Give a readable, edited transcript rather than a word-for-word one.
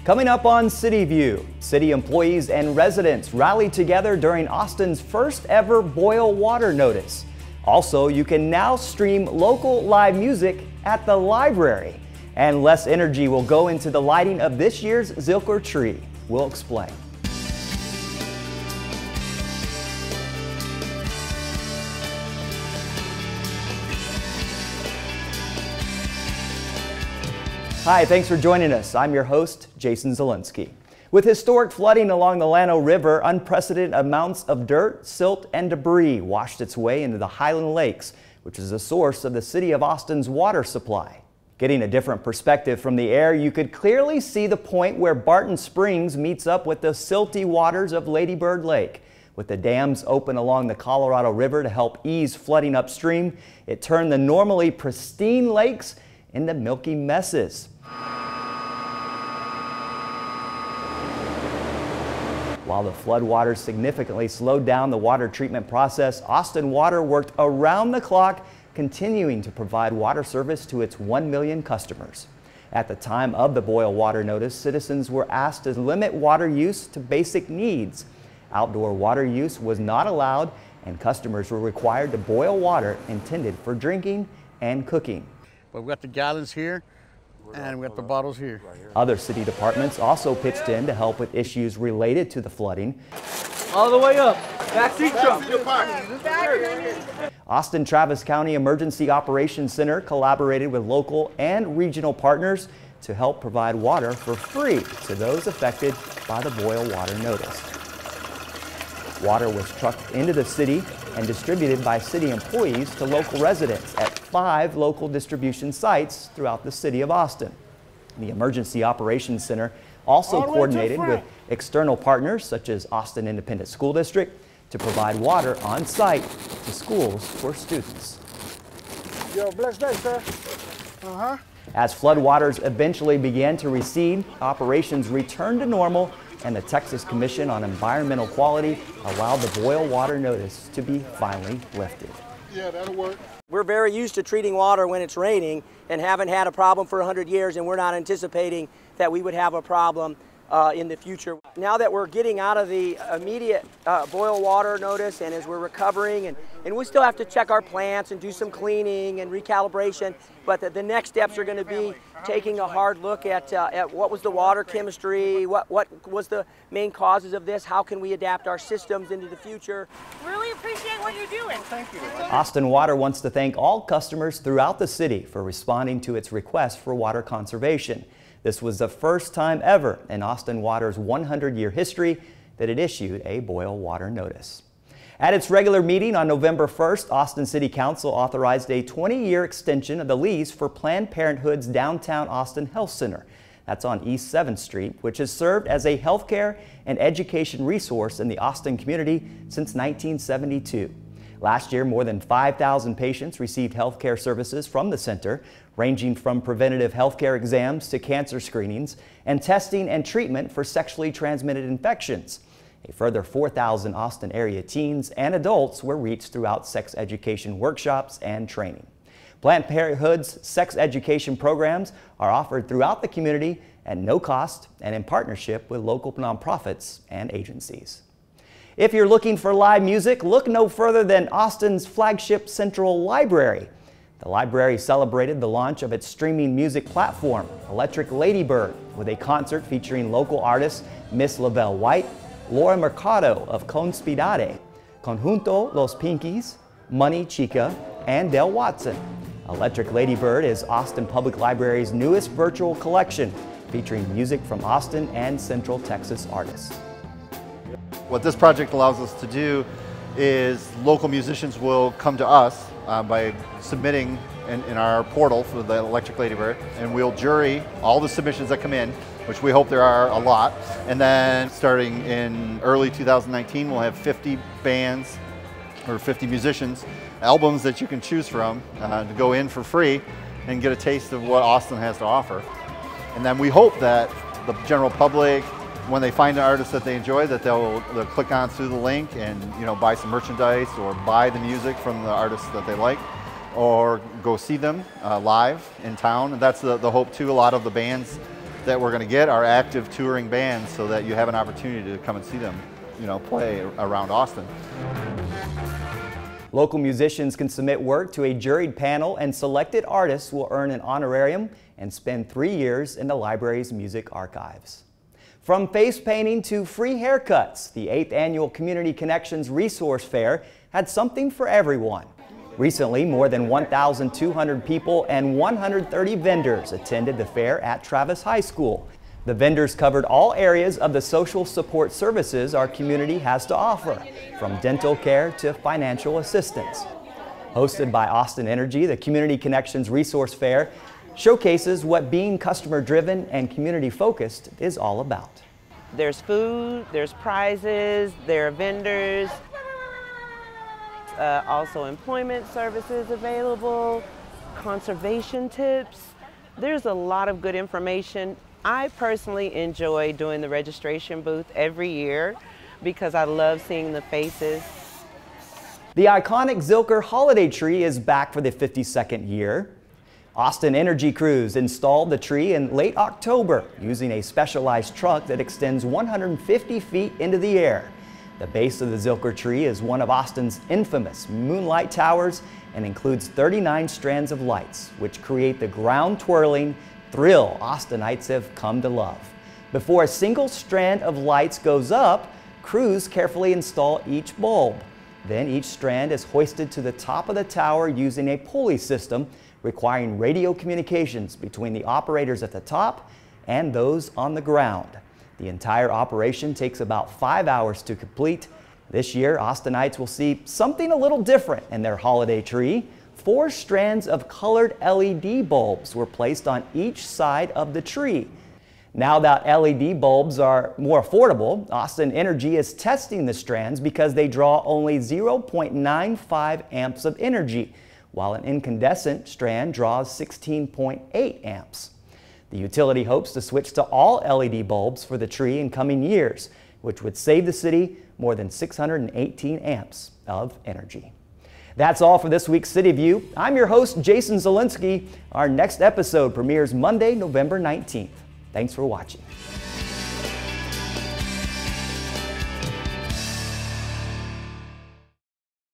Coming up on CityView, city employees and residents rallied together during Austin's first ever boil water notice. Also, you can now stream local live music at the library. And less energy will go into the lighting of this year's Zliker tree. We'll explain. Hi, thanks for joining us. I'm your host, Jason Zelinsky. With historic flooding along the Llano River, unprecedented amounts of dirt, silt, and debris washed its way into the Highland Lakes, which is the source of the city of Austin's water supply. Getting a different perspective from the air, you could clearly see the point where Barton Springs meets up with the silty waters of Lady Bird Lake. With the dams open along the Colorado River to help ease flooding upstream, it turned the normally pristine lakes into milky messes. While the floodwaters significantly slowed down the water treatment process, Austin Water worked around the clock, continuing to provide water service to its 1 million customers. At the time of the boil water notice, citizens were asked to limit water use to basic needs. Outdoor water use was not allowed, and customers were required to boil water intended for drinking and cooking. But we've got the gallons here, and we got the bottles here. Other city departments also pitched in to help with issues related to the flooding. All the way up. Backseat jump. Austin Travis County Emergency Operations Center collaborated with local and regional partners to help provide water for free to those affected by the boil water notice. Water was trucked into the city and distributed by city employees to local residents at 5 local distribution sites throughout the city of Austin. The Emergency Operations Center also coordinated with external partners such as Austin Independent School District to provide water on site to schools for students. Yo, blessed day, sir. As floodwaters eventually began to recede, operations returned to normal, and the Texas Commission on Environmental Quality allowed the boil water notice to be finally lifted. Yeah, that'll work. We're very used to treating water when it's raining and haven't had a problem for 100 years, and we're not anticipating that we would have a problem in the future. Now that we're getting out of the immediate boil water notice, and as we're recovering, and we still have to check our plants and do some cleaning and recalibration, but the next steps are going to be taking a hard look at what was the water chemistry, what was the main causes of this, how can we adapt our systems into the future. Really appreciate what you're doing. Thank you. Austin Water wants to thank all customers throughout the city for responding to its request for water conservation. This was the first time ever in Austin Water's 100-year history that it issued a boil water notice. At its regular meeting on November 1st, Austin City Council authorized a 20-year extension of the lease for Planned Parenthood's downtown Austin Health Center. That's on East 7th Street, which has served as a healthcare and education resource in the Austin community since 1972. Last year, more than 5,000 patients received healthcare services from the center, ranging from preventative healthcare exams to cancer screenings and testing and treatment for sexually transmitted infections. A further 4,000 Austin area teens and adults were reached throughout sex education workshops and training. Planned Parenthood's sex education programs are offered throughout the community at no cost and in partnership with local nonprofits and agencies. If you're looking for live music, look no further than Austin's flagship Central Library. The library celebrated the launch of its streaming music platform, Electric Ladybird, with a concert featuring local artists Miss Lavelle White, Laura Mercado of Conspirare, Conjunto Los Pinkies, Money Chica, and Del Watson. Electric Ladybird is Austin Public Library's newest virtual collection, featuring music from Austin and Central Texas artists. What this project allows us to do is local musicians will come to us by submitting in our portal for the Electric Ladybird, and we'll jury all the submissions that come in, which we hope there are a lot. And then starting in early 2019, we'll have 50 bands or 50 musicians, albums that you can choose from to go in for free and get a taste of what Austin has to offer. And then we hope that the general public, when they find an artist that they enjoy, that they'll click on through the link and buy some merchandise or buy the music from the artists that they like, or go see them live in town. And that's the hope too. A lot of the bands that we're going to get are active touring bands so that you have an opportunity to come and see them, play around Austin. Local musicians can submit work to a juried panel, and selected artists will earn an honorarium and spend 3 years in the library's music archives. From face painting to free haircuts, the 8th annual Community Connections Resource Fair had something for everyone. Recently, more than 1,200 people and 130 vendors attended the fair at Travis High School. The vendors covered all areas of the social support services our community has to offer, from dental care to financial assistance. Hosted by Austin Energy, the Community Connections Resource Fair showcases what being customer-driven and community-focused is all about. There's food, there's prizes, there are vendors, also employment services available, conservation tips. There's a lot of good information. I personally enjoy doing the registration booth every year because I love seeing the faces. The iconic Zliker holiday tree is back for the 52nd year. Austin Energy crews installed the tree in late October using a specialized truck that extends 150 feet into the air. The base of the Zliker tree is one of Austin's infamous moonlight towers and includes 39 strands of lights, which create the ground-twirling thrill Austinites have come to love. Before a single strand of lights goes up, crews carefully install each bulb. Then each strand is hoisted to the top of the tower using a pulley system, requiring radio communications between the operators at the top and those on the ground. The entire operation takes about 5 hours to complete. This year, Austinites will see something a little different in their holiday tree. 4 strands of colored LED bulbs were placed on each side of the tree. Now that LED bulbs are more affordable, Austin Energy is testing the strands because they draw only 0.95 amps of energy, while an incandescent strand draws 16.8 amps. The utility hopes to switch to all LED bulbs for the tree in coming years, which would save the city more than 618 amps of energy. That's all for this week's City View. I'm your host, Jason Zielinski. Our next episode premieres Monday, November 19th. Thanks for watching.